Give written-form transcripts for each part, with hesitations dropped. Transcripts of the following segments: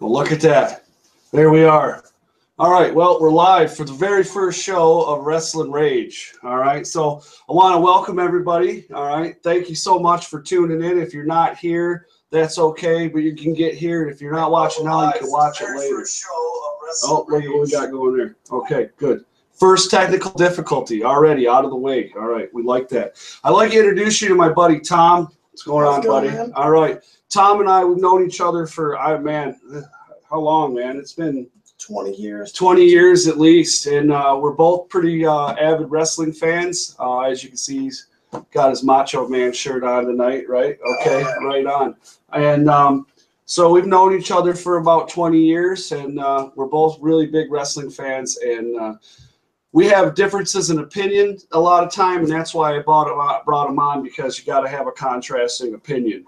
Well, look at that. There we are. All right, well, we're live for the very first show of Wrestling Rage. All right, so I want to welcome everybody. All right, thank you so much for tuning in. If you're not here, that's okay, but you can get here. And if you're not watching now, you can watch it later. Oh, look at what we got going there. Okay, good. First technical difficulty already out of the way. All right, we like that. I'd like to introduce you to my buddy, Tom. What's going on, buddy? Man? All right, Tom and I, we've known each other for, man, how long, man? It's been 20 years. 20 years at least, and we're both pretty avid wrestling fans. As you can see, he's got his Macho Man shirt on tonight, right? Okay, right on. And so we've known each other for about 20 years, and we're both really big wrestling fans, and we have differences in opinion a lot of time, and that's why I brought him on, because you got to have a contrasting opinion.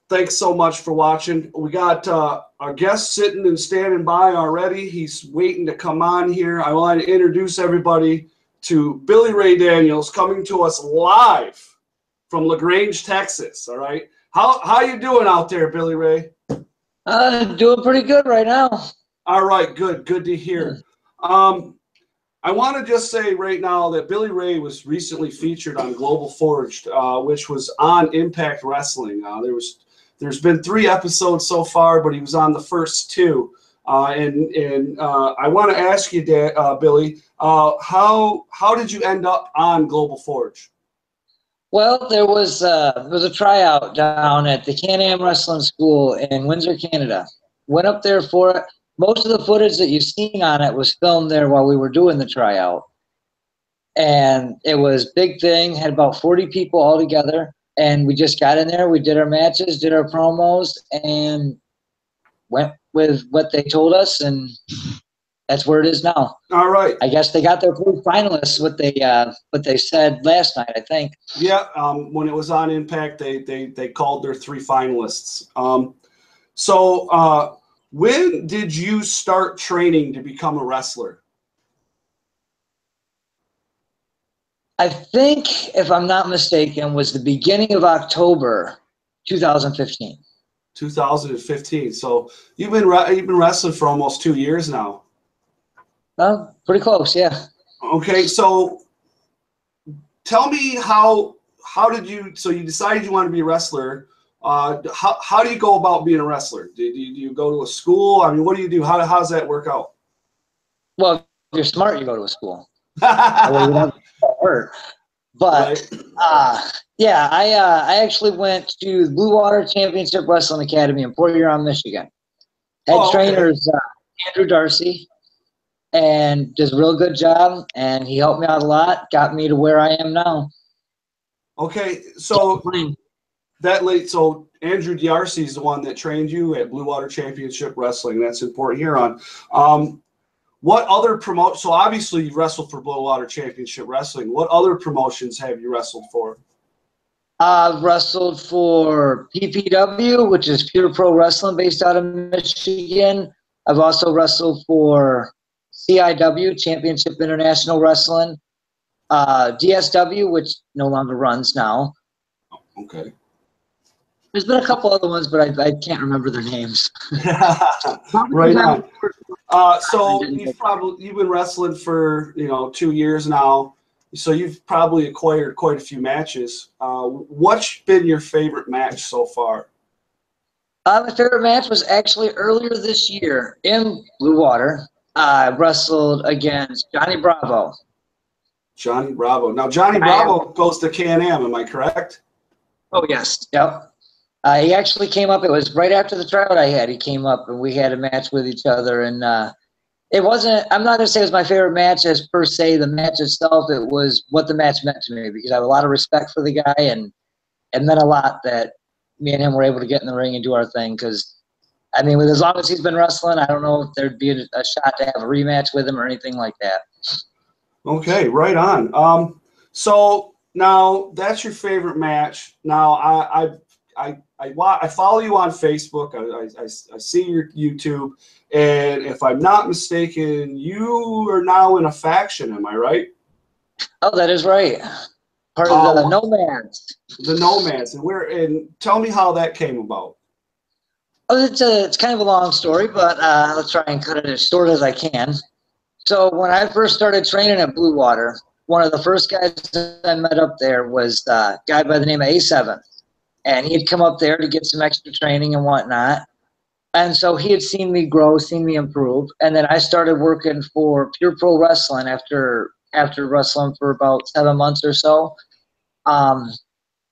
Thanks so much for watching. We got our guest sitting and standing by already. He's waiting to come on here. I want to introduce everybody to Billy Ray Daniels, coming to us live from LaGrange, Texas. All right, how you doing out there, Billy Ray? Doing pretty good right now. All right, good to hear. I want to just say right now that Billy Ray was recently featured on Global Forged, which was on Impact Wrestling. There's been 3 episodes so far, but he was on the first 2. And I want to ask you, Billy, how did you end up on Global Forge? Well, there was a tryout down at the Can-Am Wrestling School in Windsor, Canada. Went up there for it. Most of the footage that you've seen on it was filmed there while we were doing the tryout. And it was a big thing, had about 40 people all together. And we just got in there, we did our matches, did our promos, and went with what they told us, and that's where it is now. All right. I guess they got their 3 finalists, what they said last night, I think. Yeah, when it was on Impact, they called their 3 finalists. So when did you start training to become a wrestler? I think, if I'm not mistaken, was the beginning of October 2015. 2015. So you've been wrestling for almost 2 years now. Pretty close, yeah. Okay, so tell me how did you? So you decided you want to be a wrestler. How do you go about being a wrestler? Do you go to a school? I mean, what do you do? How does that work out? Well, if you're smart, you go to a school. But yeah, I actually went to the Blue Water Championship Wrestling Academy in Port Huron, Michigan. Head trainer's Andrew Darcy, and does a real good job, and he helped me out a lot, got me to where I am now. Okay, so so Andrew Darcy is the one that trained you at Blue Water Championship Wrestling. That's in Port Huron. What other so obviously you wrestled for Blue Water Championship Wrestling. What other promotions have you wrestled for? I've wrestled for PPW, which is Pure Pro Wrestling, based out of Michigan. I've also wrestled for CIW, Championship International Wrestling. DSW, which no longer runs now. Okay. There's been a couple other ones, but I can't remember their names. Right on. So you've been wrestling for 2 years now, so you've probably acquired quite a few matches. What's been your favorite match so far? My favorite match was actually earlier this year in Blue Water. I wrestled against Johnny Bravo. Johnny Bravo. Now Johnny Bravo goes to Can-Am, am I correct? Oh yes. Yep. He actually came up. It was right after the tryout I had. He came up and we had a match with each other. And it wasn't, I'm not going to say it was my favorite match as per se the match itself. It was what the match meant to me, because I have a lot of respect for the guy, and it meant a lot that me and him were able to get in the ring and do our thing. Because, I mean, with as long as he's been wrestling, I don't know if there'd be a shot to have a rematch with him or anything like that. Okay, right on. So now that's your favorite match. Now I follow you on Facebook. I see your YouTube, and if I'm not mistaken, you are now in a faction. Am I right? Oh, that is right. Part of the Nomads. The Nomads, and tell me how that came about. Oh, it's kind of a long story, but I'll try and cut it as short as I can. So when I first started training at Blue Water, one of the first guys I met up there was a guy by the name of A7. And he had come up there to get some extra training and whatnot. And so he had seen me grow, seen me improve. And then I started working for Pure Pro Wrestling after wrestling for about 7 months or so.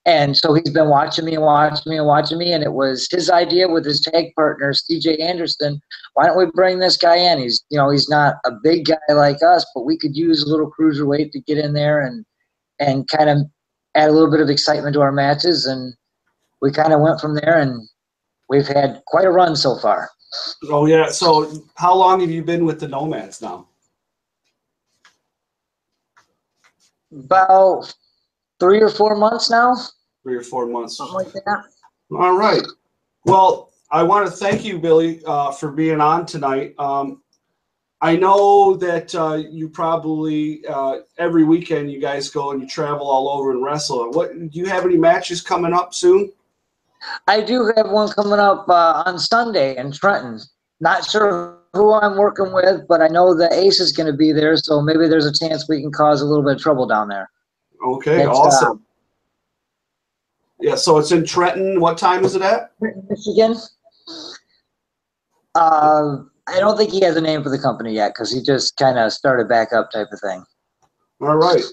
And so he's been watching me and watching me and watching me. And it was his idea with his tag partner, CJ Anderson. Why don't we bring this guy in? He's not a big guy like us, but we could use a little cruiserweight to get in there and kind of add a little bit of excitement to our matches. And we kind of went from there, and we've had quite a run so far. Oh, yeah. So how long have you been with the Nomads now? About 3 or 4 months now. 3 or 4 months. Something like that. All right. Well, I want to thank you, Billy, for being on tonight. I know that you probably every weekend you guys go and you travel all over and wrestle. Do you have any matches coming up soon? I do have one coming up on Sunday in Trenton. Not sure who I'm working with, but I know the Ace is going to be there, so maybe there's a chance we can cause a little bit of trouble down there. Okay, awesome. Yeah, so it's in Trenton. What time is it at? Trenton, Michigan. I don't think he has a name for the company yet because he just kind of started back up type of thing. All right.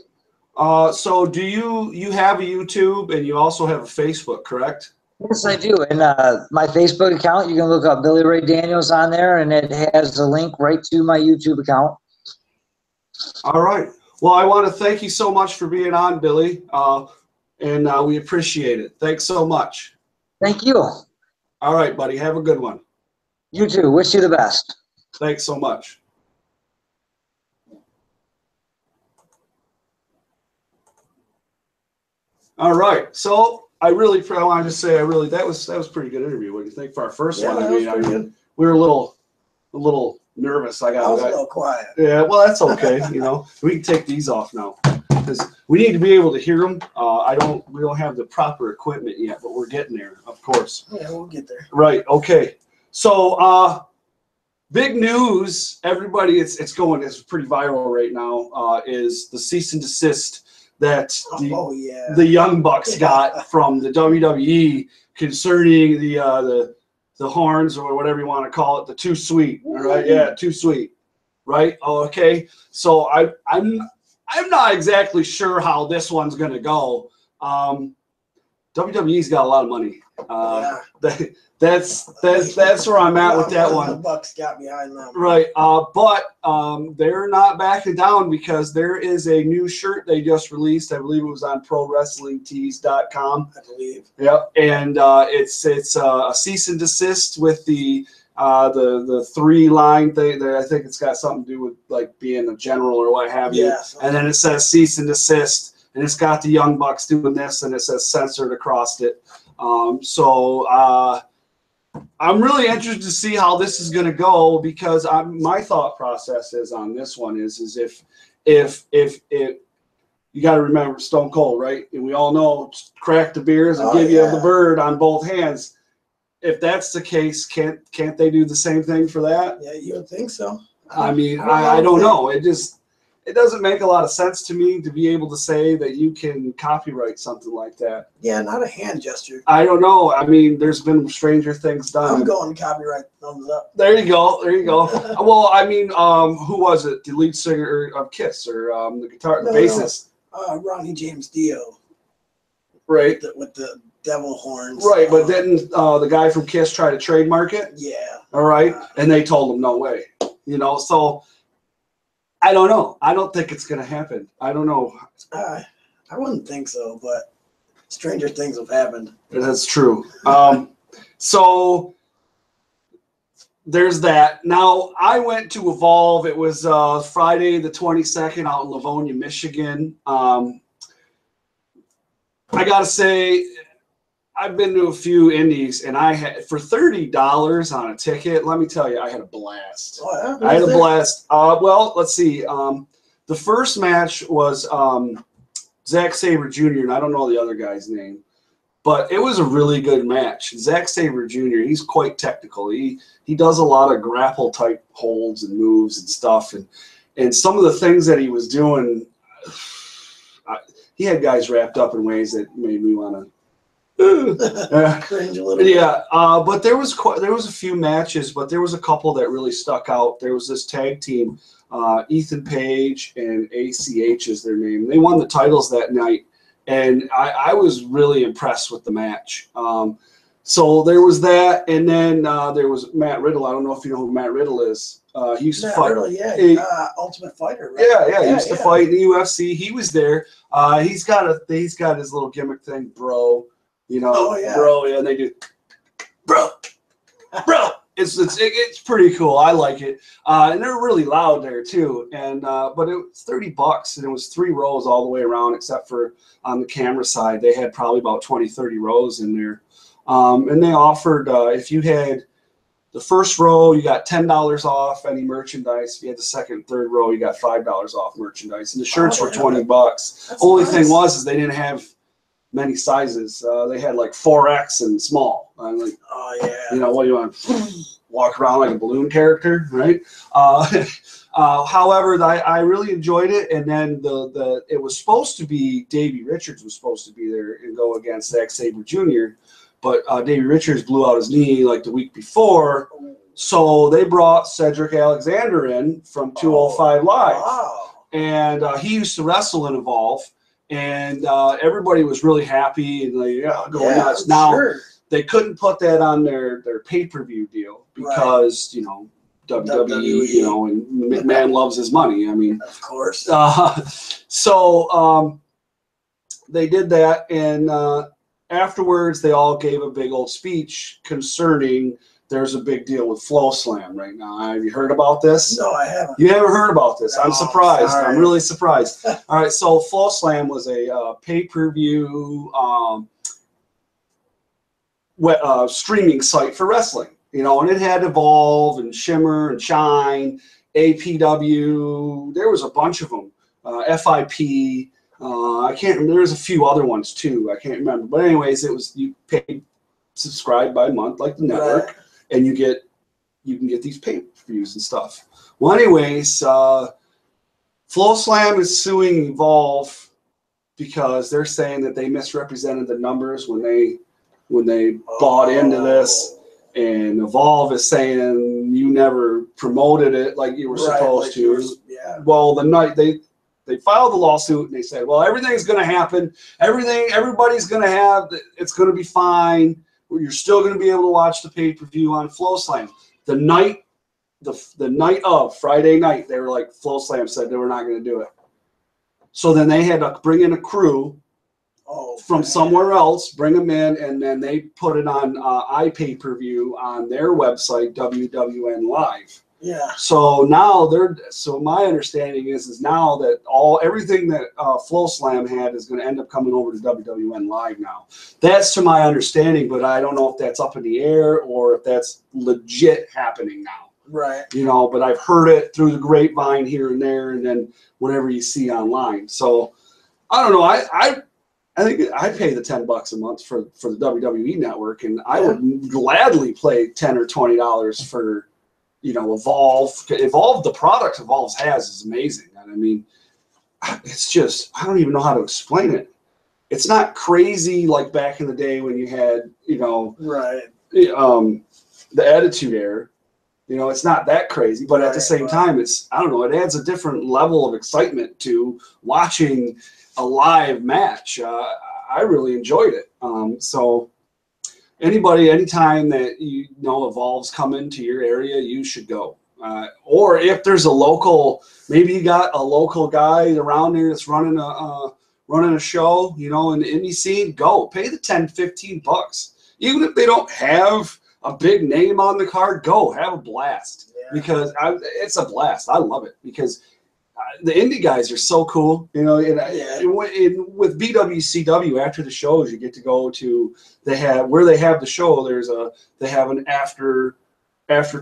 So do you have a YouTube and you also have a Facebook, correct? Yes, I do. And my Facebook account, you can look up Billy Ray Daniels on there, and it has a link right to my YouTube account. All right. Well, I want to thank you so much for being on, Billy, and we appreciate it. Thanks so much. Thank you. All right, buddy. Have a good one. You too. Wish you the best. Thanks so much. All right. So I wanted to say that was a pretty good interview. What do you think for our first one? I mean, we were a little nervous. I was a little quiet. Yeah, well, that's okay. We can take these off now because we need to be able to hear them. We don't have the proper equipment yet, but we're getting there, of course. Yeah, we'll get there. Right. Okay. So, big news, everybody. It's pretty viral right now. Is the cease and desist that the Young Bucks got from the WWE concerning the horns or whatever you want to call it, the Too Sweet, right? Yeah, Too Sweet, right? Okay, so I'm not exactly sure how this one's gonna go. WWE's got a lot of money. That's where I'm at with that one. The Bucks got behind them. Right, but they're not backing down because there is a new shirt they just released. I believe it was on ProWrestlingTees.com. I believe. Yep, and it's a cease and desist with the 3-line thing. I think it's got something to do with like being a general or what have you. Yes. And then it says cease and desist, and it's got the Young Bucks doing this, and it says censored across it. I'm really interested to see how this is going to go because my thought process is on this one is if you got to remember Stone Cold, right? And we all know crack the beers and give you the bird on both hands. If that's the case, can't they do the same thing for that? Yeah, you would think so. I mean, I don't know. It doesn't make a lot of sense to me to be able to say that you can copyright something like that. Yeah, not a hand gesture. I don't know. I mean, there's been stranger things done. I'm going copyright thumbs up. There you go. There you go. Well, I mean, who was it? The lead singer of Kiss or the bassist? Ronnie James Dio. Right. With the devil horns. Right, but didn't the guy from Kiss try to trademark it? Yeah. All right, and they told him no way. So I don't know. I don't think it's going to happen. I don't know. I wouldn't think so, but stranger things have happened. That's true. So there's that. Now, I went to Evolve. It was Friday the 22nd out in Livonia, Michigan. I got to say, I've been to a few indies, and I had for $30 on a ticket. Let me tell you, I had a blast. Oh, yeah? I had a blast. Well, let's see. The first match was Zack Sabre Jr., and I don't know the other guy's name. But it was a really good match. Zack Sabre Jr., he's quite technical. He does a lot of grapple type holds and moves and stuff. And some of the things that he was doing, he had guys wrapped up in ways that made me want to cringe a little. Yeah, but there was a few matches, but there was a couple that really stuck out. There was this tag team, Ethan Page and ACH is their name. They won the titles that night. And I was really impressed with the match. So there was that, and then there was Matt Riddle. I don't know if you know who Matt Riddle is. He used to fight. Riddle, yeah, Ultimate Fighter. Right? Yeah, he used to fight in the UFC. He was there. He's got his little gimmick thing, bro. You know, bro. Yeah, and they do, bro. It's pretty cool. I like it, and they're really loud there too. And but it was $30, and it was 3 rows all the way around, except for on the camera side. They had probably about 20-30 rows in there, and they offered if you had the first row, you got $10 off any merchandise. If you had the second, third row, you got $5 off merchandise, and the shirts were $20. That's Only nice. Thing was is they didn't have many sizes. They had like 4X and small. I'm like, oh yeah. You know, what do you want? Walk around like a balloon character, right? However, I really enjoyed it. And then it was supposed to be Davey Richards was supposed to be there and go against Zack Sabre Jr. But Davey Richards blew out his knee like the week before. So they brought Cedric Alexander in from 205 Live. Wow. And he used to wrestle in Evolve. And everybody was really happy and like, going nuts. Now, they couldn't put that on their pay-per-view deal because, you know, WWE, you know, and McMahon loves his money. I mean, of course. So they did that, and afterwards they all gave a big old speech concerning there's a big deal with Flo Slam right now. Have you heard about this? No, I haven't. You haven't heard about this? No, I'm surprised. Sorry. I'm really surprised. All right, so Flo Slam was a pay-per-view streaming site for wrestling, you know, and it had Evolve and Shimmer and Shine, APW. There was a bunch of them. FIP. I can't remember. There was a few other ones too. I can't remember. But anyways, it was you paid subscribe by month like the network, and you can get these pay-per-views and stuff. Well, anyways, Flo Slam is suing Evolve because they're saying that they misrepresented the numbers when they bought into this, and Evolve is saying you never promoted it like you were supposed to. Well, the night they filed the lawsuit and they said, well, everything's going to happen. Everybody's going to have, it's going to be fine. You're still going to be able to watch the pay-per-view on Flo Slam. The night of Friday night, they were like, Flo Slam said they were not going to do it. So then they had to bring in a crew from somewhere else, bring them in, and then they put it on iPay-per-view on their website, WWN Live. Yeah. So now my understanding is now that everything that Flo Slam had is going to end up coming over to WWN Live now. That's to my understanding, but I don't know if that's up in the air or if that's legit happening now. Right. You know, but I've heard it through the grapevine here and there, and then whatever you see online. So I don't know. I think I pay the $10 a month for the WWE network, and I would gladly pay $10 or $20 for, you know, Evolve. The product Evolve has is amazing. And I mean, it's just, I don't even know how to explain it. It's not crazy like back in the day when you had, you know, the Attitude Era. You know, it's not that crazy, but at the same time, it's, I don't know, it adds a different level of excitement to watching a live match. I really enjoyed it. So anytime that you know Evolve's coming to your area, you should go. Or if there's a local, maybe you got a local guy around there that's running a show, you know, in the indie scene, go. Pay the $10-15. Even if they don't have a big name on the card, go. Have a blast. Because it's a blast. I love it because the indie guys are so cool, you know. With BWCW, after the shows, you get to go to where they have the show. They have an after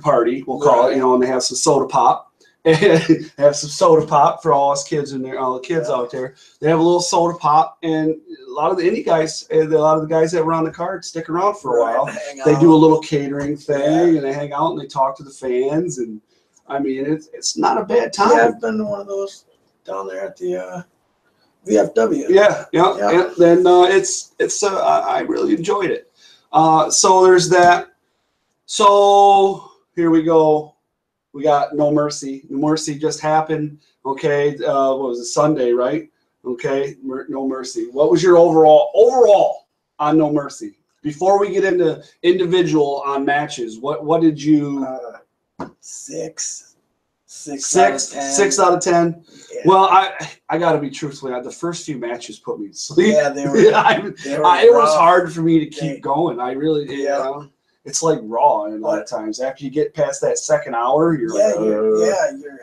party, we'll call it, you know, and they have some soda pop, and have some soda pop for all us kids in there, all the kids out there. They have a little soda pop, and a lot of the Indy guys, a lot of the guys that were on the card stick around for a while. They do a little catering thing, and they hang out and they talk to the fans, and I mean, it's not a bad time. Yeah, I've been to one of those down there at the VFW. Yeah. And then I really enjoyed it. So there's that. So here we go. We got No Mercy. No Mercy just happened. Okay, what was it, Sunday, right? Okay, No Mercy. What was your overall on No Mercy? Before we get into individual on matches, what did you? 6 out of 10. Yeah. Well, I got to be truthful. The first few matches put me to sleep. Yeah, they were. It was hard for me to keep going. I really, it's like Raw, and a lot of times after you get past that second hour, you're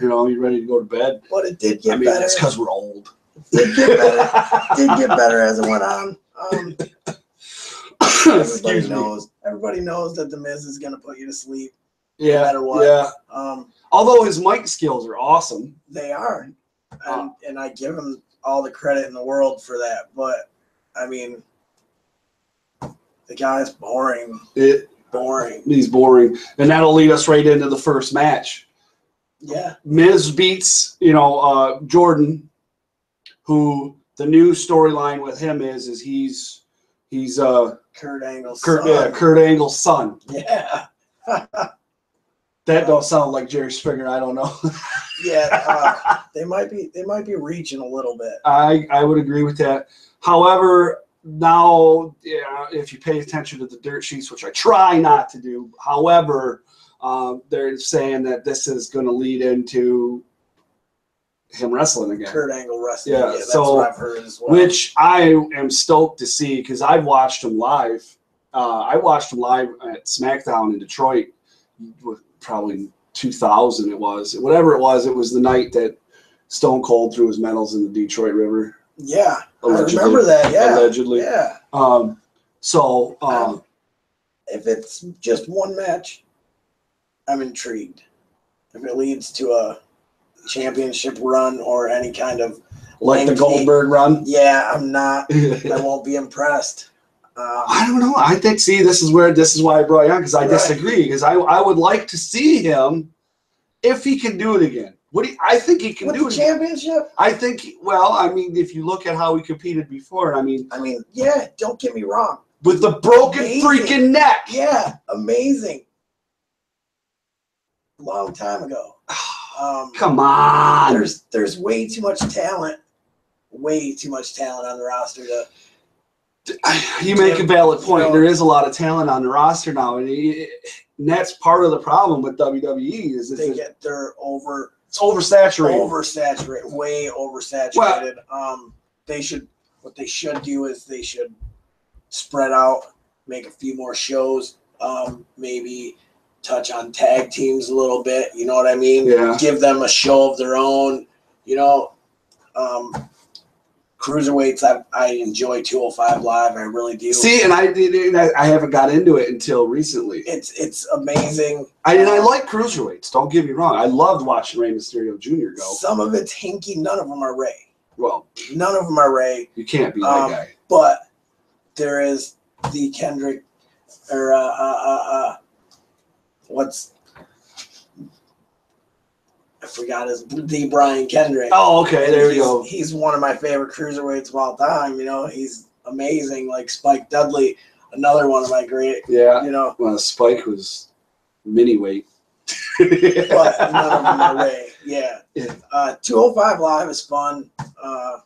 you're ready to go to bed. But it did get better. It's because we're old. It did get better. Did get better as it went on. Everybody knows that the Miz is gonna put you to sleep. Yeah, no matter what. Yeah. Although his mic skills are awesome. They are, and I give him all the credit in the world for that. But I mean, the guy's boring. He's boring, and that'll lead us right into the first match. Yeah, Miz beats Jordan, who the new storyline with him is he's Kurt Angle's son. Kurt Angle's son. Yeah. That don't sound like Jerry Springer. I don't know. They might be reaching a little bit. I would agree with that. However, now, if you pay attention to the dirt sheets, which I try not to do, however, they're saying that this is going to lead into him wrestling again. Kurt Angle wrestling. Yeah, that's what I've heard as well. Which I am stoked to see because I've watched him live. I watched him live at SmackDown in Detroit. Probably 2000 it was. Whatever it was the night that Stone Cold threw his medals in the Detroit River. Yeah, allegedly. I remember that. Yeah, allegedly. Yeah. If it's just one match, I'm intrigued. If it leads to a championship run or any kind of like the Goldberg run, I'm not. I won't be impressed. I don't know. I think this is why I brought you on because I disagree because I would like to see him if he can do it again. I think he can do it. Championship? I think. Well, I mean, if you look at how he competed before, I mean, don't get me wrong. With the broken freaking neck. Yeah, amazing. Long time ago. Come on. There's way too much talent. Way too much talent on the roster to. You make a valid point. There is a lot of talent on the roster now, and that's part of the problem with WWE is they're over. It's oversaturated. Way oversaturated. Well, what they should do is they should spread out, make a few more shows, maybe touch on tag teams a little bit. You know what I mean? Yeah. Give them a show of their own. Cruiserweights, I enjoy 205 Live. I really do. See, and I haven't got into it until recently. It's amazing. I like cruiserweights. Don't get me wrong. I loved watching Rey Mysterio Jr. go. Some of it's hinky. None of them are Rey. Well, none of them are Rey. You can't be that guy. But there is the Kendrick or I forgot the Brian Kendrick. Oh, okay, there we go. He's one of my favorite cruiserweights of all time. He's amazing. Like Spike Dudley, another one of my great. Yeah. Well, Spike was mini weight. But none of them are Ray. Yeah. 205 Live is fun. A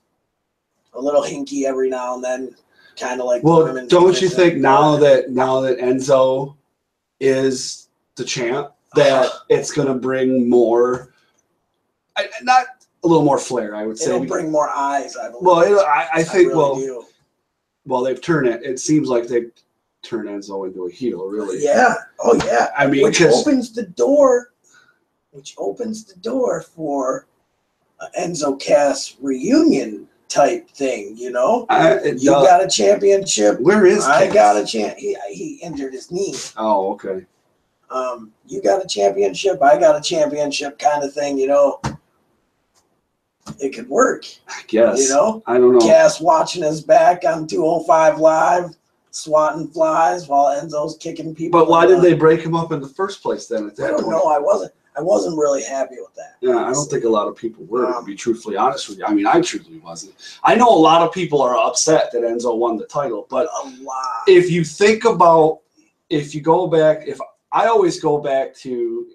little hinky every now and then, kind of like. Well, don't you think now that Enzo is the champ, that it's going to bring more? Not a little more flair, I would say. It'll bring more eyes, I believe. Well, I think, really well, they've turned it. It seems like they've turned Enzo into a heel, really. Yeah. Oh, yeah. I mean, which opens the door for an Enzo Cass reunion type thing, you got a championship. Where is Cass? I got a champ. He injured his knee. Oh, okay. You got a championship, I got a championship kind of thing, you know. It could work. I guess. You know? I don't know. Cass watching his back on 205 Live, swatting flies while Enzo's kicking people. But why did they break him up in the first place then at that point? I don't know. I wasn't really happy with that. Yeah, honestly. I don't think a lot of people were, to be truthfully honest with you. I mean, I truthfully wasn't. I know a lot of people are upset that Enzo won the title, but a lot. If you think about, if you go back, if I always go back to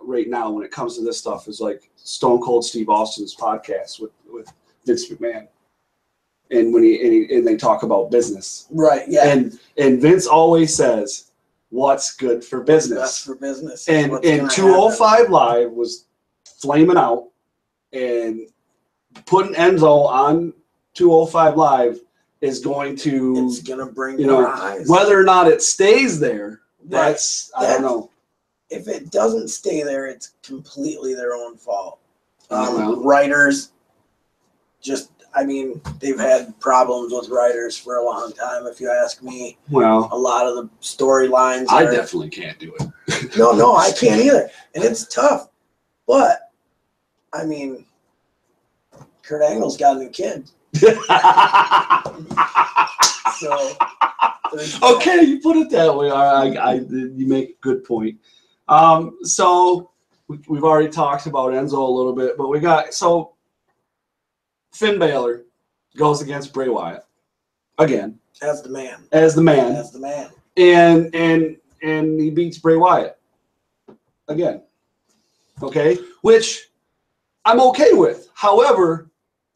right now when it comes to this stuff is like Stone Cold Steve Austin's podcast with Vince McMahon, and when and they talk about business, right? Yeah, and Vince always says, "What's good for business?" Best for business. And 205 Live was flaming out, and putting Enzo on 205 Live is going to, it's gonna bring eyes. Whether or not it stays there. That's I don't know. If it doesn't stay there, it's completely their own fault. Writers, they've had problems with writers for a long time, if you ask me. Well, a lot of the storylines. I definitely can't do it. No, I can't either. And it's tough. But, I mean, Kurt Angle's got a new kid. So, okay, you put it that way. You make a good point. So we've already talked about Enzo a little bit, but we got Finn Balor goes against Bray Wyatt again as the man, and he beats Bray Wyatt again. Okay, which I'm okay with. However,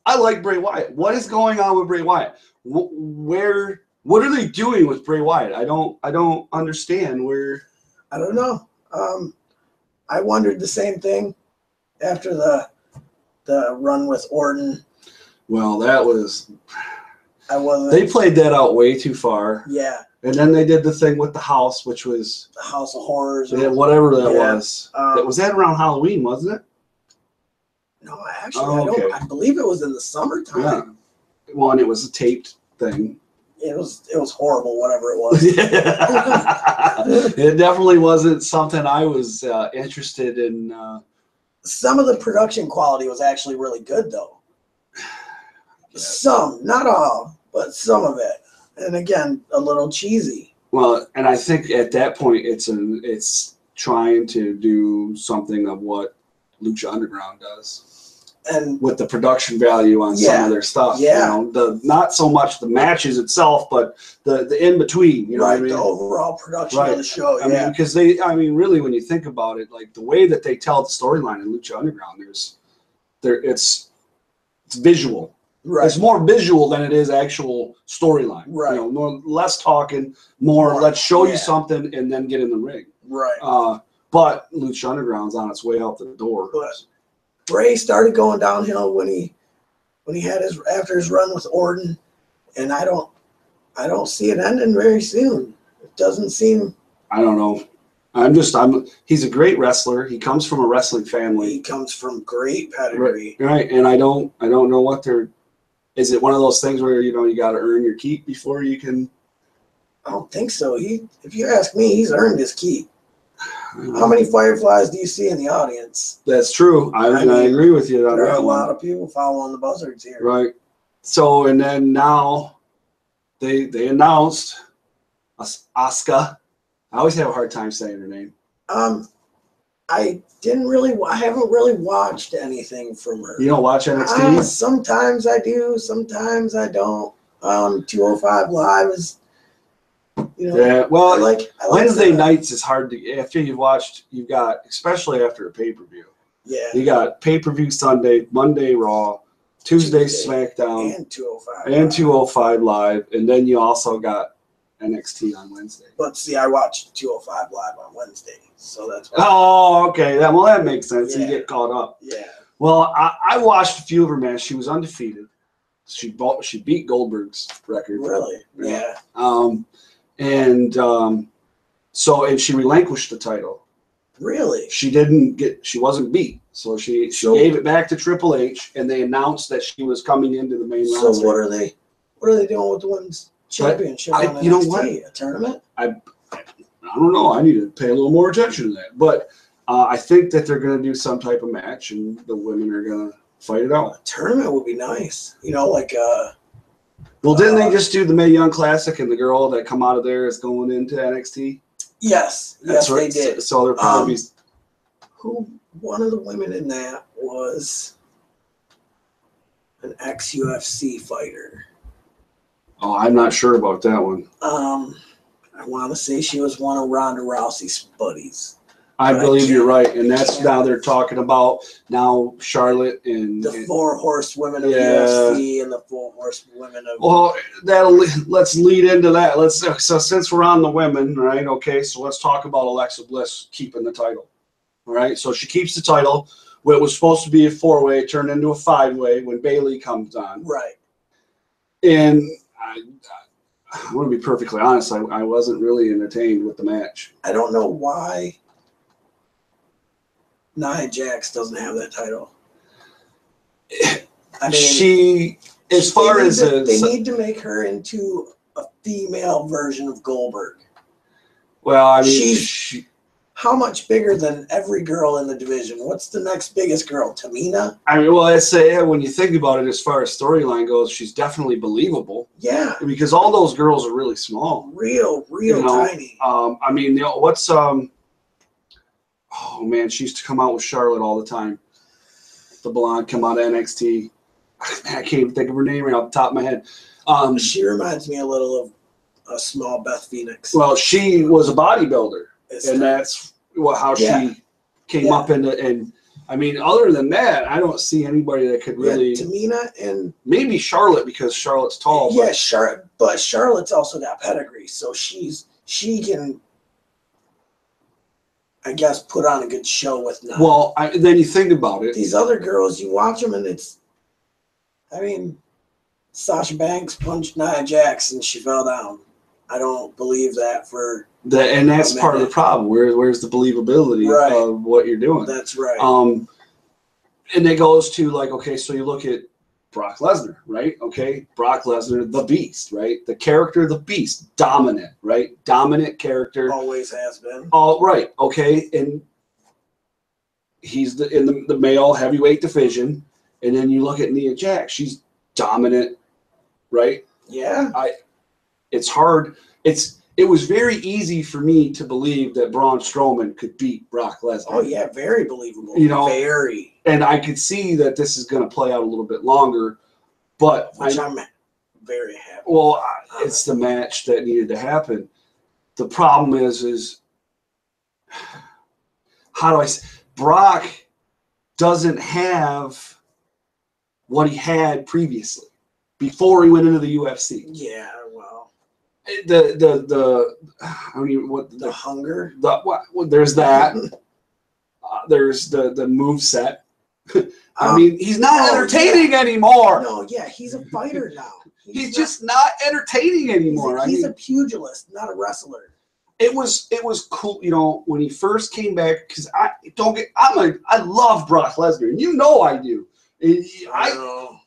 I like Bray Wyatt. What is going on with Bray Wyatt? What are they doing with Bray Wyatt? I don't understand where. I don't know. I wondered the same thing after the run with Orton. Well, that was. They played that out way too far. Yeah. And then they did the thing with the house, which was the House of Horrors. Whatever that was. Was that around Halloween, wasn't it? No, actually, I believe it was in the summertime. Yeah. Well, and it was a taped thing. It was horrible, whatever it was. It definitely wasn't something I was interested in. Some of the production quality was actually really good, though. Some, not all, but some of it. And again, a little cheesy. Well, and I think at that point, it's trying to do something of what Lucha Underground does. And with the production value on some of their stuff, not so much the matches itself, but the in between, what I mean? The overall production of the show. I mean, because really, when you think about it, like the way that they tell the storyline in Lucha Underground, it's visual. Right. It's more visual than it is actual storyline. Right. Less talking, more let's show you something and then get in the ring. Right. But Lucha Underground's on its way out the door. But Bray started going downhill when he had after his run with Orton, and I don't see it ending very soon. It doesn't seem. I don't know. He's a great wrestler. He comes from a wrestling family. He comes from great pedigree. Right. And I don't know what they're. Is it one of those things where you got to earn your keep before you can? I don't think so. If you ask me, he's earned his keep. How many Fireflies do you see in the audience? That's true. I agree with you on that. There are a lot of people following the buzzards here. Right. So, and then now they announced Asuka. I always have a hard time saying her name. I haven't really watched anything from her. You don't watch NXT? Sometimes I do, sometimes I don't. 205 Live is. Yeah, well, I like Wednesday nights is hard to after you've got especially after a pay-per-view. Yeah. You got pay-per-view Sunday, Monday Raw, Tuesday SmackDown, and 205 Live, and then you also got NXT on Wednesday. But see, I watched 205 Live on Wednesday, so that's why. Oh, okay. That makes sense. Yeah. You get caught up. Yeah. Well, I watched a few of her matches. She was undefeated. She beat Goldberg's record. Really? Yeah. And she relinquished the title. Really? She wasn't beat. So she gave it back to Triple H, and they announced that she was coming into the main roster. So what are they doing with the women's championship on NXT? You know what? A tournament? I I don't know. I need to pay a little more attention to that. But I think that they're going to do some type of match, and the women are going to fight it out. A tournament would be nice. You know, like well, didn't they just do the Mae Young Classic, and the girl that come out of there is going into NXT? Yes, That's right. They did. So they're probably one of the women in that was an ex-UFC fighter. Oh, I'm not sure about that one. I want to say she was one of Ronda Rousey's buddies. I believe you're right, and that's now they're talking about now Charlotte and the four horsewomen of UFC and the four horsewomen of. Well, let's lead into that. So since we're on the women, right? Okay, so let's talk about Alexa Bliss keeping the title. All right, so she keeps the title. What was supposed to be a 4-way turned into a 5-way when Bayley comes on. Right. And I want to be perfectly honest. I wasn't really entertained with the match. I don't know why Nia Jax doesn't have that title. I mean, they need to make her into a female version of Goldberg. Well, I mean, she's how much bigger than every girl in the division? What's the next biggest girl? Tamina? I mean, well, I'd say when you think about it, as far as storyline goes, she's definitely believable. Yeah, because all those girls are really small, real tiny. I mean, what's oh man, she used to come out with Charlotte all the time. The blonde come out of NXT. I can't even think of her name right off the top of my head. She reminds me a little of a small Beth Phoenix. Well, she was a bodybuilder, and that's how she came up into. And I mean, other than that, I don't see anybody that could really. Tamina and maybe Charlotte because Charlotte's tall. Yeah, but Charlotte's also got pedigree, so she can, I guess, put on a good show with Nia. Well, then you think about it. These other girls, you watch them, and I mean, Sasha Banks punched Nia Jax and she fell down. I don't believe that and that's part of the problem. Where's the believability of what you're doing? That's right. And it goes to like, okay, so you look at Brock Lesnar, right? Okay, Brock Lesnar, the Beast, right? The character, the Beast, dominant, right? Dominant character. Always has been. Oh, right. Okay, and he's in the male heavyweight division, and then you look at Nia Jax, she's dominant, right? Yeah. It's hard. It was very easy for me to believe that Braun Strowman could beat Brock Lesnar. Oh yeah, very believable. Very. And I could see that this is going to play out a little bit longer, but I'm very happy. Well, it's the match that needed to happen. The problem is how do I say? Brock doesn't have what he had previously before he went into the UFC. Yeah, well, the I mean what the hunger. There's that. There's the moveset. I mean, he's not entertaining anymore. No, yeah, he's a fighter now. He's just not entertaining anymore. He's a pugilist, not a wrestler. It was cool, you know, when he first came back, because I love Brock Lesnar, and you know I do.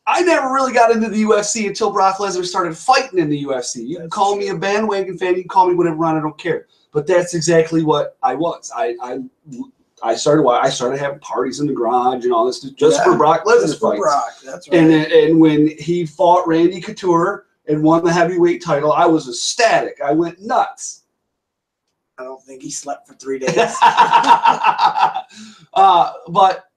I never really got into the UFC until Brock Lesnar started fighting in the UFC. You can call me a bandwagon fan, you can call me whatever, I don't care. But that's exactly what I was. I started having parties in the garage and all this just for Brock Lesnar fights. Brock, that's right. And when he fought Randy Couture and won the heavyweight title, I was ecstatic. I went nuts. I don't think he slept for 3 days. But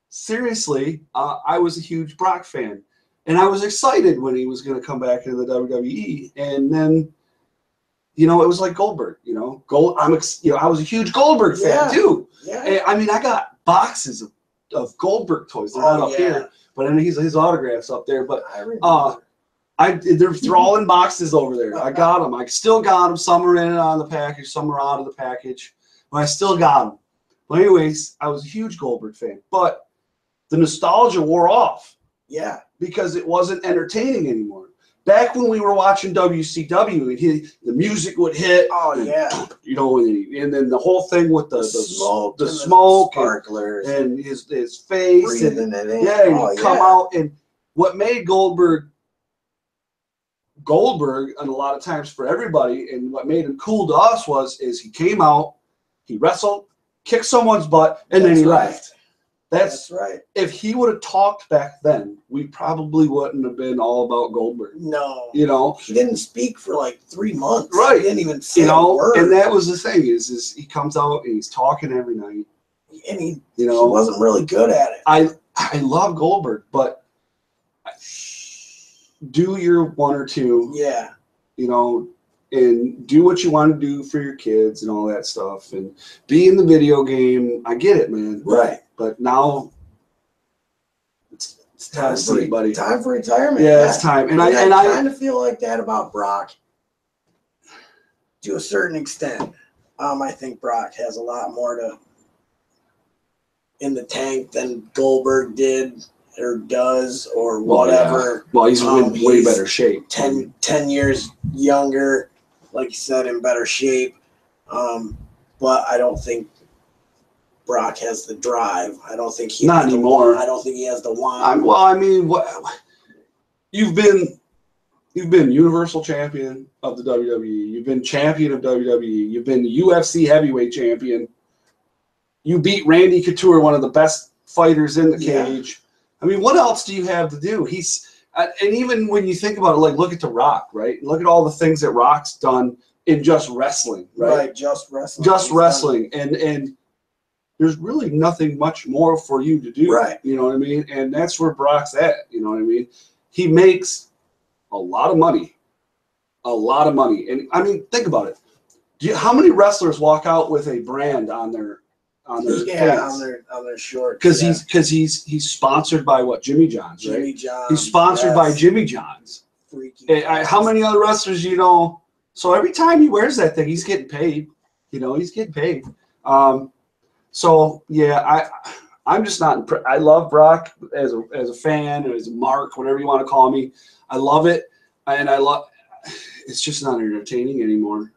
seriously, I was a huge Brock fan, and I was excited when he was going to come back into the WWE. And then, you know, it was like Goldberg. You know, I was a huge Goldberg fan too. Yeah. I mean, I got boxes of Goldberg toys. They're not up here, but I mean, his autographs up there. But they're all in boxes over there. I got them. I still got them. Some are in and out of the package. Some are out of the package. But I still got them. But anyways, I was a huge Goldberg fan. But the nostalgia wore off. Yeah. Because it wasn't entertaining anymore. Back when we were watching WCW, the music would hit. Oh, yeah. You know, and then the whole thing with the smoke sparklers and his face. Breathing it in. Yeah, and he'd come out. And what made Goldberg Goldberg, and a lot of times for everybody, and what made him cool to us is he came out, he wrestled, kicked someone's butt, and then he left. That's right. If he would have talked back then, we probably wouldn't have been all about Goldberg. No. You know? He didn't speak for like 3 months. Right. He didn't even say a word. And that was the thing, is he comes out and he's talking every night. And he he wasn't really good at it. I love Goldberg, but do your 1 or 2. Yeah. You know, and do what you want to do for your kids and all that stuff, and be in the video game. I get it, man. Right. But now it's time for it, buddy. Time for retirement. Yeah, it's time. And I kind of feel like that about Brock to a certain extent. I think Brock has a lot more in the tank than Goldberg did or does or whatever. Well, he's in way better shape. 10 years younger, like you said, in better shape. But I don't think Brock has the drive. I don't think he not anymore. I don't think he has the want. You've been Universal Champion of the WWE. You've been Champion of WWE. You've been UFC Heavyweight Champion. You beat Randy Couture, one of the best fighters in the cage. I mean, what else do you have to do? And even when you think about it, like, look at The Rock, right? Look at all the things that Rock's done in just wrestling, right? Right, just wrestling. Just wrestling. And there's really nothing much more for you to do. Right. You know what I mean? And that's where Brock's at. You know what I mean? He makes a lot of money. A lot of money. And, I mean, think about it. How many wrestlers walk out with a brand on their pants? on their shorts. Because he's sponsored by what? Jimmy John's, right? Jimmy John's. He's sponsored by Jimmy John's. How many other wrestlers do you know? So every time he wears that thing, he's getting paid. You know, he's getting paid. So yeah, I'm just not impressed. I love Brock as a fan, or as a mark, whatever you want to call me. I love it, and it's just not entertaining anymore.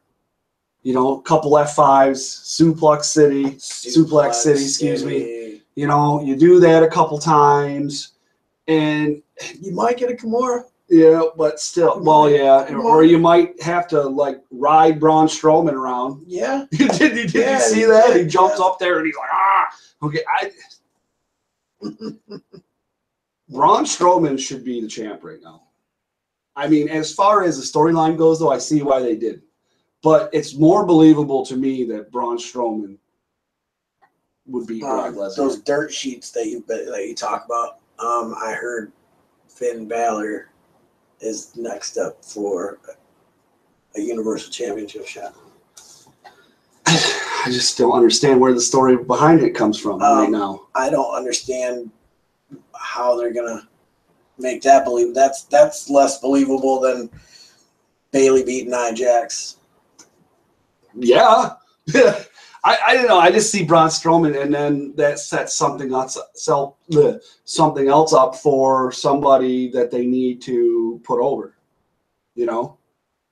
You know, a couple F5s, Suplex City, excuse me. You know, you do that a couple times, and you might get a Kimura. Yeah, but still, or you might have to like ride Braun Strowman around. Yeah. Did you see that? He jumps up there and he's like, okay. Braun Strowman should be the champ right now. I mean, as far as the storyline goes, though, I see why they did. But it's more believable to me that Braun Strowman would beat Brock Lesnar. Those dirt sheets that you talk about, I heard Finn Balor is next up for a Universal Championship shot. I just don't understand where the story behind it comes from right now. I don't understand how they're gonna make that believe. That's less believable than Bayley beating Nia Jax. Yeah. I don't know. I just see Braun Strowman, and then that sets something else up for somebody that they need to put over. You know?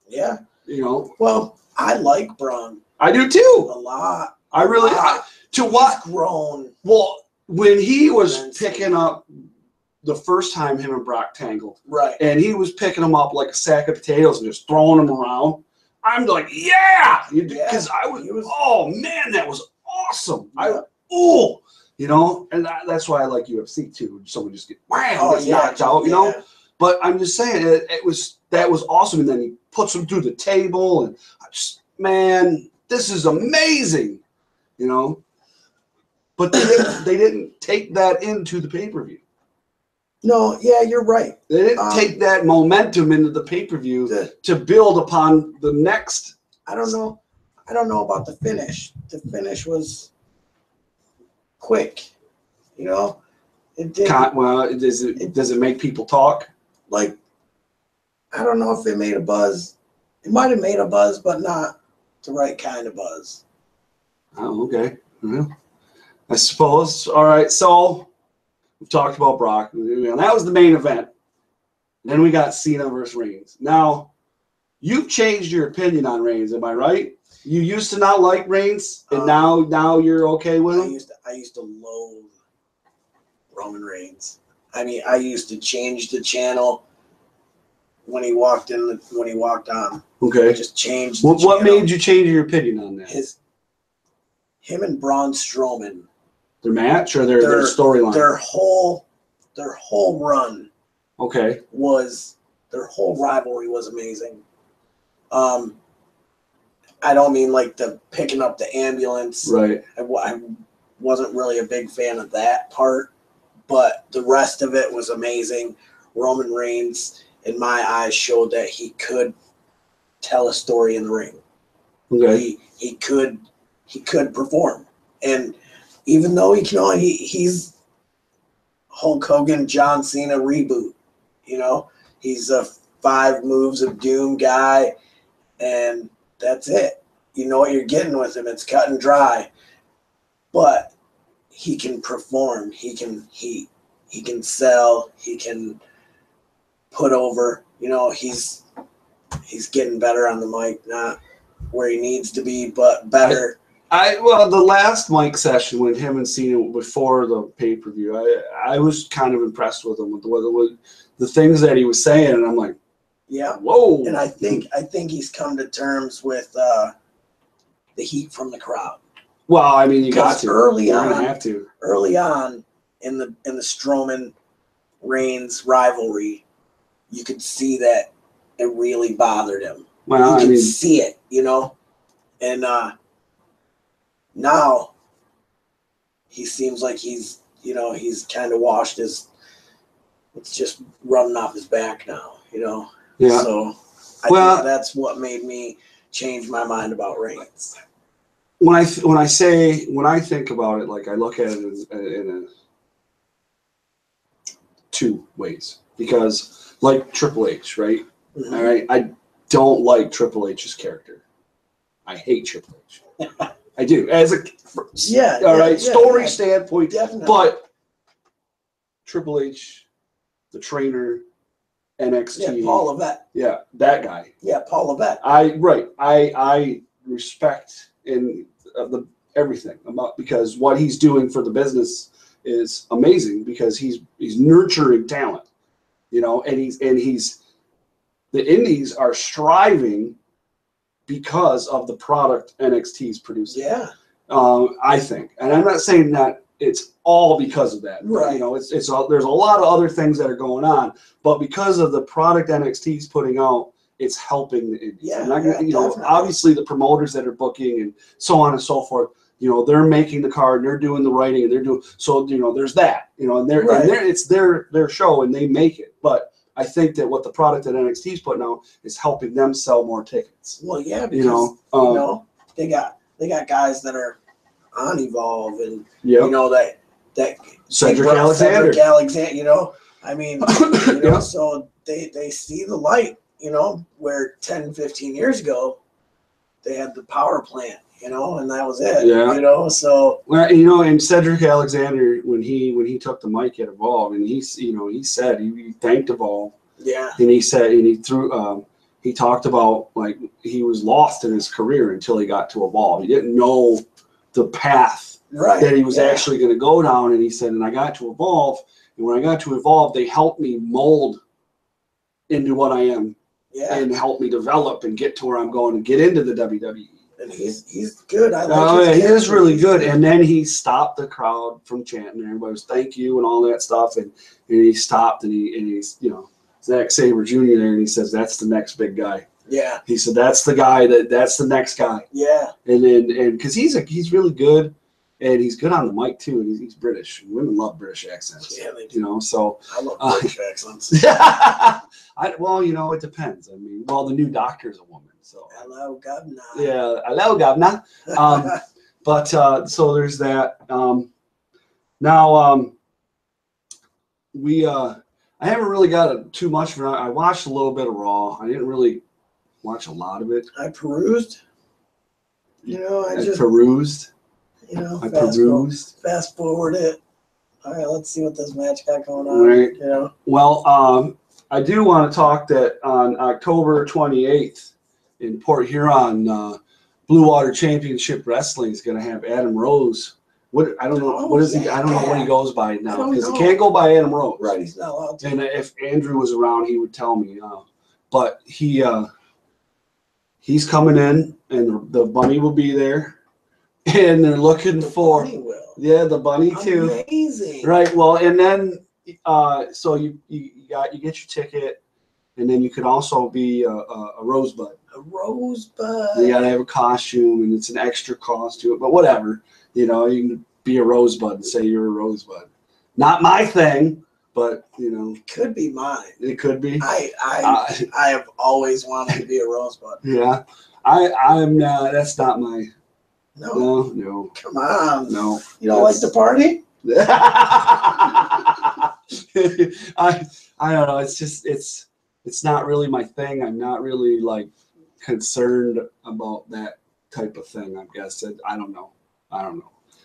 Yeah. You know? Well, I like Braun. I do too. A lot. He's grown. Well, when he was picking up the first time him and Brock tangled, right, and he was picking them up like a sack of potatoes and just throwing them around, I'm like, because oh man, that was awesome. Yeah. You know, and that's why I like UFC too. Someone just gets knocked out, you know. But I'm just saying, that was awesome. And then he puts him through the table, and man, this is amazing, you know. But they didn't take that into the pay-per-view. No, yeah, you're right. They didn't take that momentum into the pay-per-view to build upon the next. I don't know about the finish. The finish was quick, you know. It did. Does it make people talk? Like, I don't know if it made a buzz. It might have made a buzz, but not the right kind of buzz. Oh, okay. Well, I suppose. All right, so we've talked about Brock. And that was the main event. Then we got Cena versus Reigns. Now, you've changed your opinion on Reigns, am I right? You used to not like Reigns, and now you're okay with him? I used to loathe Roman Reigns. I mean, I used to change the channel when he walked on. Okay. Just changed. What made you change your opinion on that? Him and Braun Strowman. Their match or their storyline? Their whole run. Okay. Their whole rivalry was amazing. I don't mean like the picking up the ambulance. Right. I wasn't really a big fan of that part, but the rest of it was amazing. Roman Reigns, in my eyes, showed that he could tell a story in the ring. Okay. He could perform, and even though he's Hulk Hogan, John Cena reboot, he's a 5 moves of doom guy, and that's it. You know what you're getting with him. It's cut and dry, but he can perform. He can sell. He can put over. He's getting better on the mic, not where he needs to be, but better. The last mic session with him and Cena before the pay-per-view, I was kind of impressed with him with the things that he was saying, and I'm like, yeah, whoa. And I think he's come to terms with the heat from the crowd. Well, I mean, you got to. Early You're on, gonna have to. Early on in the Strowman Reigns rivalry, you could see that it really bothered him. Well, you could see it, and now he seems like he's kind of washed his. It's just running off his back now, Yeah. So I think that's what made me change my mind about Reigns. When I think about it, like I look at it in 2 ways, because like Triple H, right? Mm-hmm. All right, I don't like Triple H's character. I hate Triple H. I do. Story standpoint, definitely. But Triple H, the trainer, NXT. Yeah, Paul Levesque. Yeah, that guy. Yeah, Paul Levesque. I respect everything about, because what he's doing for the business is amazing, because he's nurturing talent, and he's the indies are striving because of the product NXT's producing. Yeah. I think, and I'm not saying that it's all because of that. Right. There's a lot of other things that are going on, but because of the product NXT's putting out, it's helping the indies. Yeah. Obviously the promoters that are booking and so on and so forth, they're making the card, and they're doing the writing, and they're doing there's that, and it's their show, and they make it. But I think that what the product that NXT's putting out is helping them sell more tickets. Well, yeah, because they got guys that are on Evolve, and that Cedric Alexander. So they see the light, where 10, 15 years ago they had the power plant, and that was it. Yeah. So and Cedric Alexander, when he took the mic at Evolve, and he said he thanked Evolve. Yeah. And he said, and he talked about, like, he was lost in his career until he got to Evolve. He didn't know the path that he was actually going to go down. And he said, and I got to Evolve, and when I got to Evolve, they helped me mold into what I am, and help me develop and get to where I'm going and get into the WWE. And he's good. He is really good. And then he stopped the crowd from chanting. Everybody was thank you and all that stuff. And he stopped, and he's Zack Sabre Jr. there, and he says that's the next big guy. Yeah. He said that's the guy that's the next guy. Yeah. And because he's really good, and he's good on the mic too, and he's British. Women love British accents. Yeah, they do. So I love British accents. It depends. I mean, the new doctor's a woman. So hello, governor. Yeah, hello, governor. But so there's that. I haven't really got too much for it. I watched a little bit of Raw. I didn't really watch a lot of it. I perused. Fast forward it. All right, let's see what this match got going on. Right. Well, I do want to talk that on October 28th in Port Huron, Blue Water Championship Wrestling is going to have Adam Rose. I don't know what is he. I don't know what he goes by now, because he can't go by Adam Rose. Right, he's not allowed to. And if Andrew was around, he would tell me. but he's coming in, and the bunny will be there, and they're looking for the bunny too. Amazing. Right. Well, and then so you get your ticket, and then you could also be a rosebud. A rosebud. You gotta have a costume, and it's an extra cost to it, but whatever. You know, you can be a rosebud and say you're a rosebud. Not my thing, but you know, it could be mine. It could be. I have always wanted to be a rosebud. Yeah, I'm not. That's not my. No. Come on. No. You don't like to party? I don't know. It's just it's not really my thing. I'm not really like concerned about that type of thing. I guess I don't know.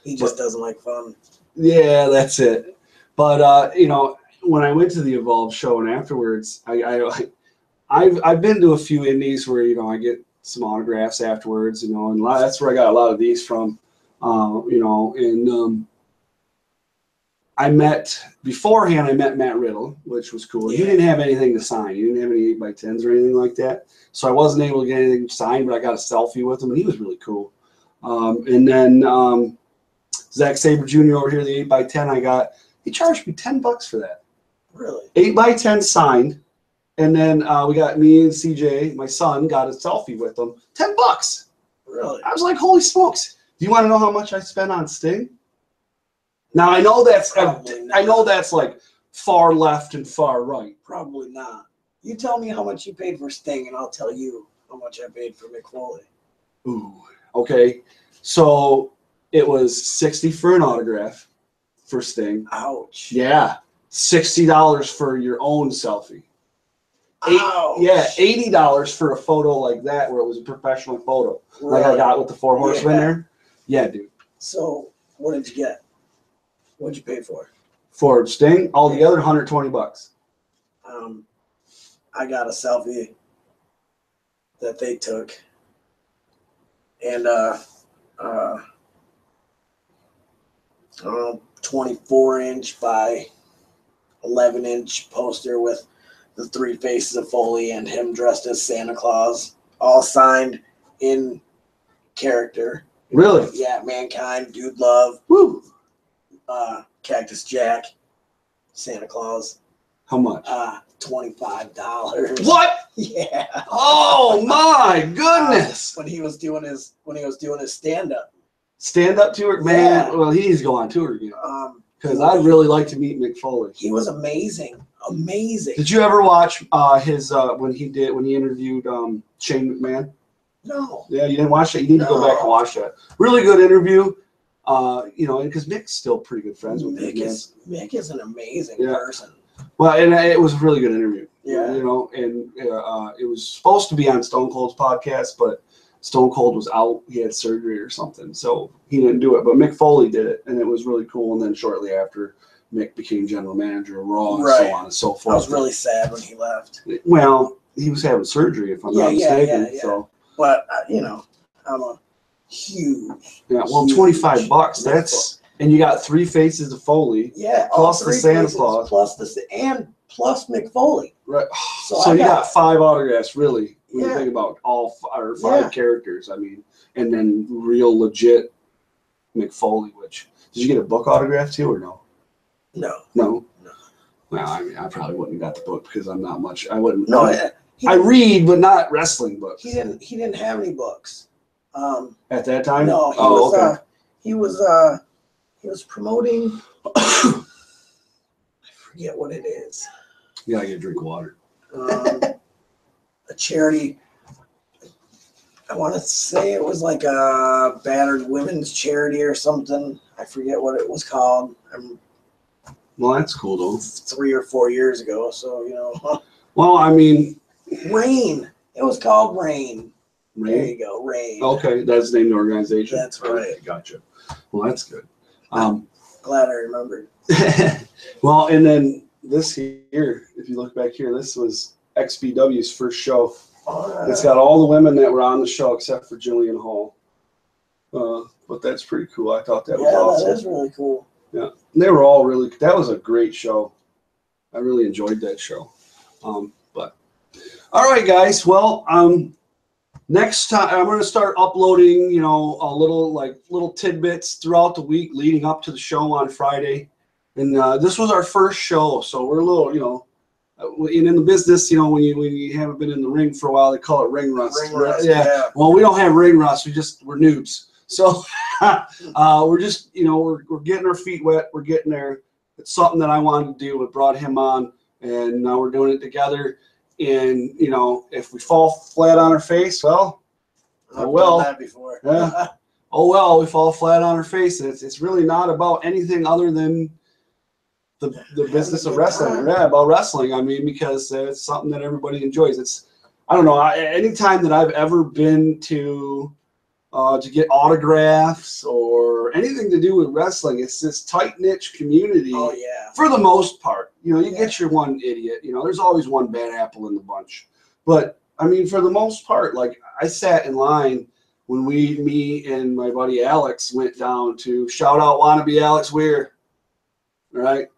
He just doesn't like fun. Yeah, that's it. But you know, when I went to the Evolve show and afterwards, I've been to a few indies where you know I get some autographs afterwards. You know, and that's where I got a lot of these from. You know, and I met Matt Riddle, which was cool. Yeah. He didn't have anything to sign. He didn't have any 8x10s or anything like that. So I wasn't able to get anything signed, but I got a selfie with him, and he was really cool. And then Zack Sabre Jr. over here, the 8x10 he charged me $10 for that. Really? 8x10 signed. And then we got me and CJ, my son, got a selfie with him. $10. Really? I was like, holy smokes. Do you want to know how much I spent on Sting? Now I know that's like far left and far right. Probably not. You tell me how much you paid for Sting, and I'll tell you how much I paid for Mick Foley. Ooh, okay. So it was $60 for an autograph for Sting. Ouch. Yeah, $60 for your own selfie. Ouch. Yeah, $80 for a photo like that, where it was a professional photo, like I got with the 4 horsemen there. Yeah, dude. So what did you get? What'd you pay for? For Sting, altogether, $120. I got a selfie that they took, and 24-inch by 11-inch poster with the 3 faces of Foley and him dressed as Santa Claus, all signed in character. Really? Yeah, Mankind, Dude Love, Woo. Cactus Jack, Santa Claus. How much? $25. What? Yeah. Oh my goodness! When he was doing his stand-up. Stand-up tour, man. Yeah. Well, he needs to go on tour again. Because I'd I'd really like to meet Mick Foley. He was amazing. Amazing. Did you ever watch his when he interviewed Shane McMahon? No. Yeah, you didn't watch that. You need to go back and watch that. Really good interview. You know, because Mick's still pretty good friends with Mick is an amazing person. Well, and it was a really good interview. Yeah. You know, and it was supposed to be on Stone Cold's podcast, but Stone Cold was out. He had surgery or something, so he didn't do it. But Mick Foley did it, and it was really cool. And then shortly after, Mick became general manager of Raw and so on and so forth. I was really sad when he left. Well, he was having surgery, if I'm not mistaken. Yeah. So, but you know, I'm a huge. Yeah, well, $25. That's and you got 3 faces of Foley. Yeah, plus the Santa Claus, plus Mick Foley. Right. So you got 5 autographs, really. When you think about all 5 characters, I mean, and then real legit Mick Foley. Which did you get a book autograph too, or no? No. Well, I mean, I probably wouldn't have got the book because I'm not much. I wouldn't. No, I read, but not wrestling books. He didn't have any books. At that time? No, he was promoting. I forget what it is. You gotta get a drink of water. A charity. I want to say it was like a battered women's charity or something. I forget what it was called. Well, that's cool though. 3 or 4 years ago, so you know. Well, I mean, Rain. It was called Rain. Rain? There you go, Rain. Okay, that's the name of the organization. That's right. Okay, gotcha. Well, that's good. Glad I remembered. Well, and then this here, if you look back here, this was XPW's first show. It's got all the women that were on the show except for Jillian Hall. But that's pretty cool. I thought that was awesome. Yeah, that is really cool. Yeah, and they were all really. That was a great show. I really enjoyed that show. But All right, guys. Well, next time I'm going to start uploading, you know, a little tidbits throughout the week leading up to the show on Friday. And this was our first show, so we're a little, you know, in the business, you know, when you haven't been in the ring for a while, they call it ring rust. Ring rust, Yeah. yeah. Well, we don't have ring rust. We're noobs. So we're just, you know, we're getting our feet wet. We're getting there. It's something that I wanted to do. It brought him on, and now we're doing it together. And, you know, if we fall flat on our face, well, I've done that before. Yeah. Oh, well, we fall flat on our face. It's really not about anything other than the business of wrestling. Yeah, about wrestling. I mean, because it's something that everybody enjoys. I don't know, anytime that I've ever been to get autographs or anything to do with wrestling, it's this tight-knit community. Oh, yeah. For the most part. You know, you get your one idiot. You know, there's always one bad apple in the bunch. But, I mean, for the most part, like, I sat in line when me and my buddy Alex went down to shout out wannabe Alex Weir, right?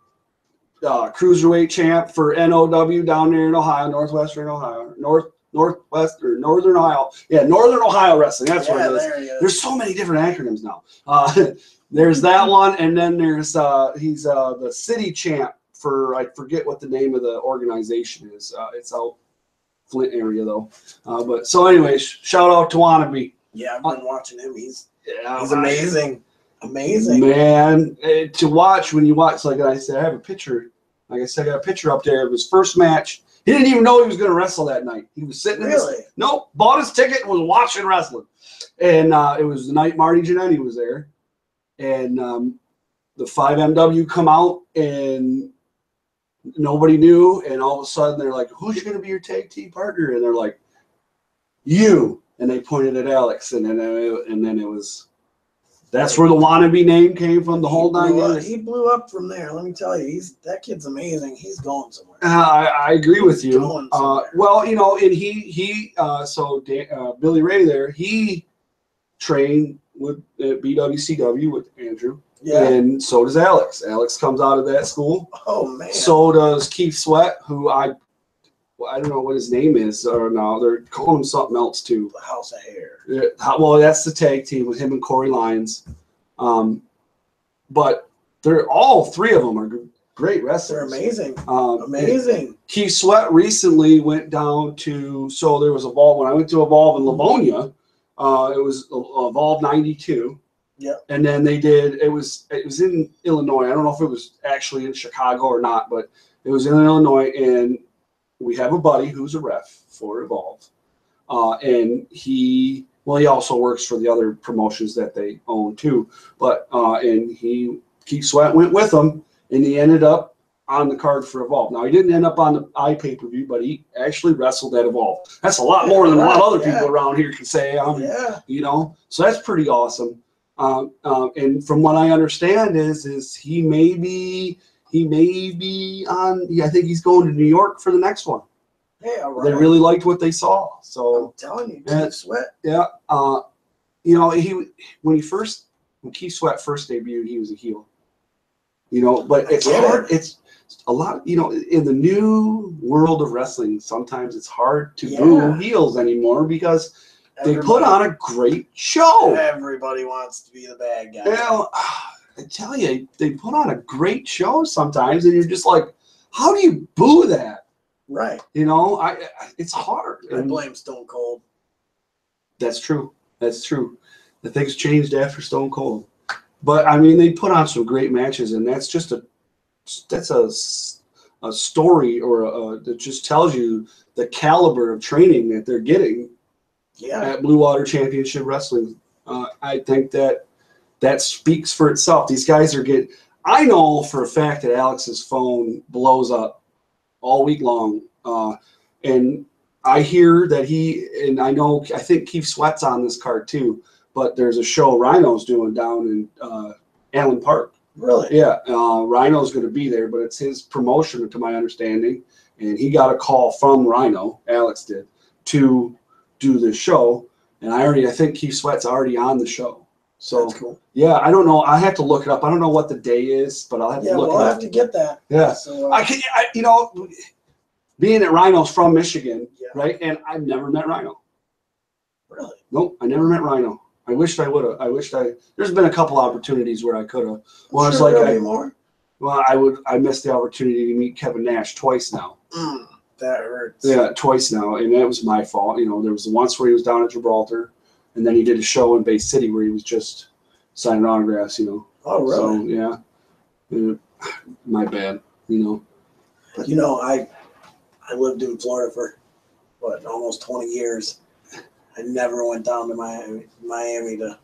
Cruiserweight champ for NOW down there in Ohio, Northwestern Ohio, Northern Ohio. Yeah, Northern Ohio Wrestling. That's what it is. There's so many different acronyms now. There's that one, and then there's he's the city champ for, I forget what the name of the organization is. It's out Flint area though. But so anyways, shout out to Wannabe. Yeah, I've been watching him. He's amazing. Amazing. Man, to watch when you watch, like I said, I have a picture. Like I said, I got a picture up there of his first match. He didn't even know he was going to wrestle that night. He was sitting nope, bought his ticket and was watching wrestling. And it was the night Marty Jannetty was there. And the 5MW come out and nobody knew. And all of a sudden they're like, who's going to be your tag team partner? And they're like, you. And they pointed at Alex. And then it was... That's where the wannabe name came from. The whole 9 years. He blew up from there. Let me tell you, that kid's amazing. He's going somewhere. I agree with you. Well, you know, and Billy Ray there, he trained with BWCW with Andrew. Yeah. And so does Alex. Alex comes out of that school. Oh man. So does Keith Sweat, who I don't know what his name is, or no, they're calling him something else too. The House of Hair. Well, that's the tag team with him and Corey Lyons. But they're all three of them are great wrestlers. They're amazing. Amazing. Keith Sweat recently went down to, so there was Evolve. When I went to Evolve in Livonia, it was Evolve 92. Yeah. And then they did, it was in Illinois. I don't know if it was actually in Chicago or not, but it was in Illinois, and we have a buddy who's a ref for Evolve. And he also works for the other promotions that they own too. But Keith Sweat went with him, and he ended up on the card for Evolve. Now, he didn't end up on the iPay-per-view, but he actually wrestled at Evolve. That's a lot more than a lot of other people around here can say. You know, so that's pretty awesome. And from what I understand is he may be on. I think he's going to New York for the next one. Hey, all right. They really liked what they saw. So I'm telling you, Keith Sweat. Yeah. You know, when Keith Sweat first debuted, he was a heel. You know, but it's hard. It's a lot. You know, in the new world of wrestling, sometimes it's hard to boo heels anymore because they put on a great show. Everybody wants to be the bad guy. You know, I tell you, they put on a great show sometimes, and you're just like, how do you boo that? Right. You know, it's hard. I blame Stone Cold. That's true. That's true. The things changed after Stone Cold. But I mean, they put on some great matches, and that's a story that just tells you the caliber of training that they're getting at Blue Water Championship Wrestling. I think that speaks for itself. These guys are getting. I know for a fact that Alex's phone blows up all week long, and I hear that I think Keith Sweat's on this card too, but there's a show Rhino's doing down in Allen Park. Really? Yeah, Rhino's going to be there, but it's his promotion to my understanding, and he got a call from Rhino, Alex did, to do this show, and I think Keith Sweat's already on the show. So that's cool. Yeah, I don't know. I have to look it up. I don't know what the day is, but I'll have to look it up. We'll have to get that. Yeah. So, being that Rhino's from Michigan, Yeah. right? And I've never met Rhino. Really? Nope, I never met Rhino. I wished I would have. There's been a couple opportunities where I could have. Well, it's like I missed the opportunity to meet Kevin Nash twice now. That hurts. Yeah, twice now, and that was my fault. You know, there was once where he was down at Gibraltar, and then he did a show in Bay City where he was just signing autographs. You know. Oh, really? So yeah, my bad. You know. You know, I lived in Florida for almost 20 years. I never went down to Miami to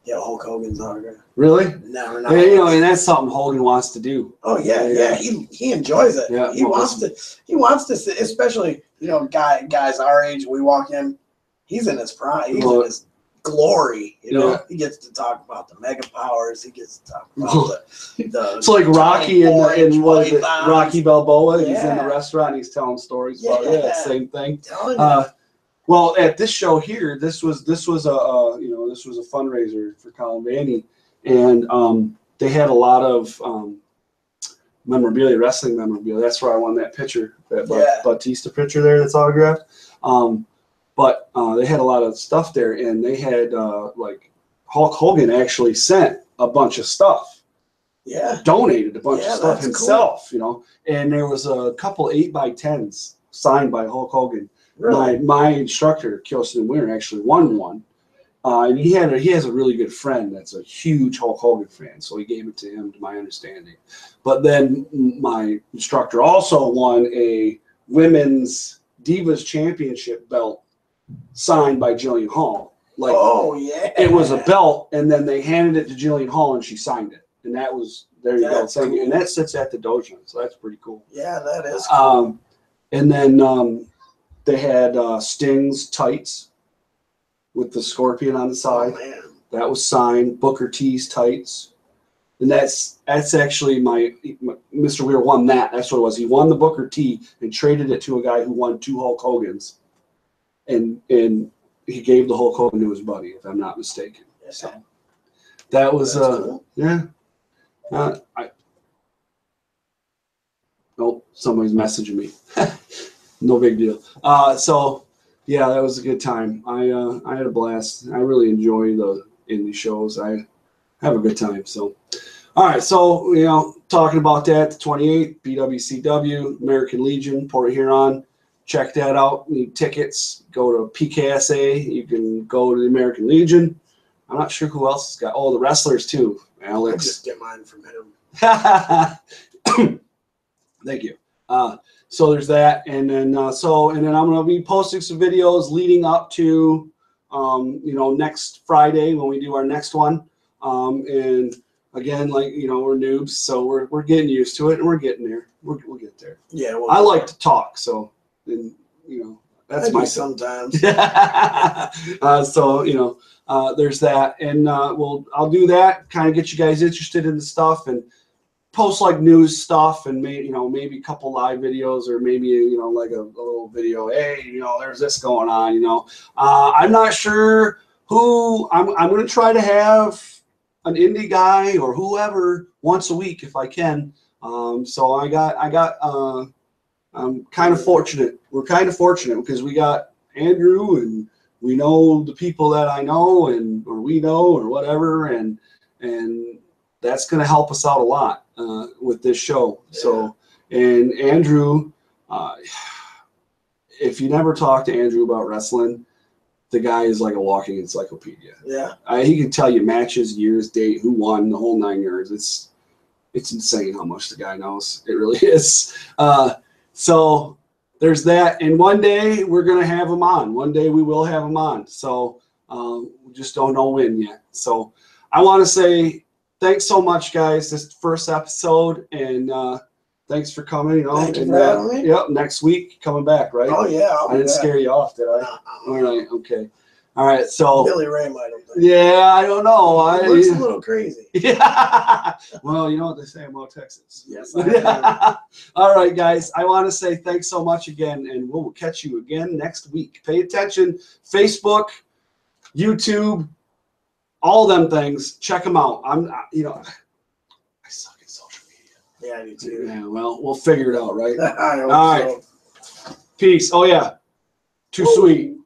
get Hulk Hogan's autograph. Really? Never. Yeah, you know, and that's something Hogan wants to do. Oh yeah. He enjoys it. Yeah, He wants to, especially, you know, guys our age. We walk in, he's in his prime. He's in his glory. You know, he gets to talk about the Mega Powers. He gets to talk about the it's like Rocky and what is it? Rocky Balboa. He's in the Yeah. restaurant. And he's telling stories about it. Yeah, same thing. Well, at this show here, this was a fundraiser for Colin Vanny, and they had a lot of memorabilia, wrestling memorabilia. That's where I won that picture, that Batista picture there that's autographed. But they had a lot of stuff there, and they had like Hulk Hogan actually sent a bunch of stuff. Yeah. Donated a bunch of stuff himself, cool. you know. And there was a couple 8x10s signed by Hulk Hogan. Really? My instructor, Kelston Winter, actually won one. And he has a really good friend that's a huge Hulk Hogan fan, so he gave it to him, to my understanding. But then my instructor also won a women's Divas Championship belt signed by Jillian Hall. Like, oh yeah, it was a belt, and then they handed it to Jillian Hall, and she signed it, and that was there. You go, thank you. And that sits at the dojo, so that's pretty cool. Yeah, that is cool. And then they had Sting's tights with the scorpion on the side. Oh, man. That was signed. Booker T's tights, and that's actually my Mr. Weir won that. That's what it was. He won the Booker T and traded it to a guy who won 2 Hulk Hogans, and he gave the Hulk Hogan to his buddy, if I'm not mistaken. Yeah. So that was cool. Yeah. Oh, somebody's messaging me. No big deal. So yeah, that was a good time. I had a blast. I really enjoy the indie shows. I have a good time. So, all right. So, you know, talking about that, the 28th, BWCW, American Legion, Port Huron. Check that out. Need tickets. Go to PKSA. You can go to the American Legion. I'm not sure who else has got. Oh, the wrestlers too. Alex. I'll just get mine from him. Thank you. So there's that, and then I'm gonna be posting some videos leading up to next Friday when we do our next one. And again, like, you know, we're noobs, so we're getting used to it, and we're getting there. We'll get there. Yeah. I like to talk, so then, you know, that's my sometimes. So, you know, there's that, and I'll do that, kind of get you guys interested in the stuff, and post like news stuff, and maybe a couple live videos, or maybe, you know, like a little video. Hey, you know, there's this going on. You know, I'm not sure who I'm going to try to have an indie guy or whoever once a week if I can. So I'm kind of fortunate. We're kind of fortunate because we got Andrew, and we know the people that I know, or we know, or whatever, and that's going to help us out a lot with this show. Yeah. So, and Andrew, if you never talk to Andrew about wrestling, the guy is like a walking encyclopedia. Yeah. He can tell you matches, years, date, who won, the whole 9 yards. It's insane how much the guy knows. It really is. So there's that. And one day we're going to have him on. One day we will have him on. So we just don't know when yet. So I want to say thanks so much, guys. This first episode, and thanks for coming. You know, thank you for having me. Yep, next week coming back, right? Oh yeah, I didn't scare you off, did I? All right, okay. All right, so Billy Ray might have been. Yeah, I don't know. He looks a little crazy. Yeah. Well, you know what they say about Texas. Yes. All right, guys. I want to say thanks so much again, and we'll catch you again next week. Pay attention. Facebook, YouTube, all them things. Check them out. I suck at social media. Yeah, I do too. Yeah. Well, we'll figure it out, right? I hope all right. so. Peace. Oh yeah. Too sweet.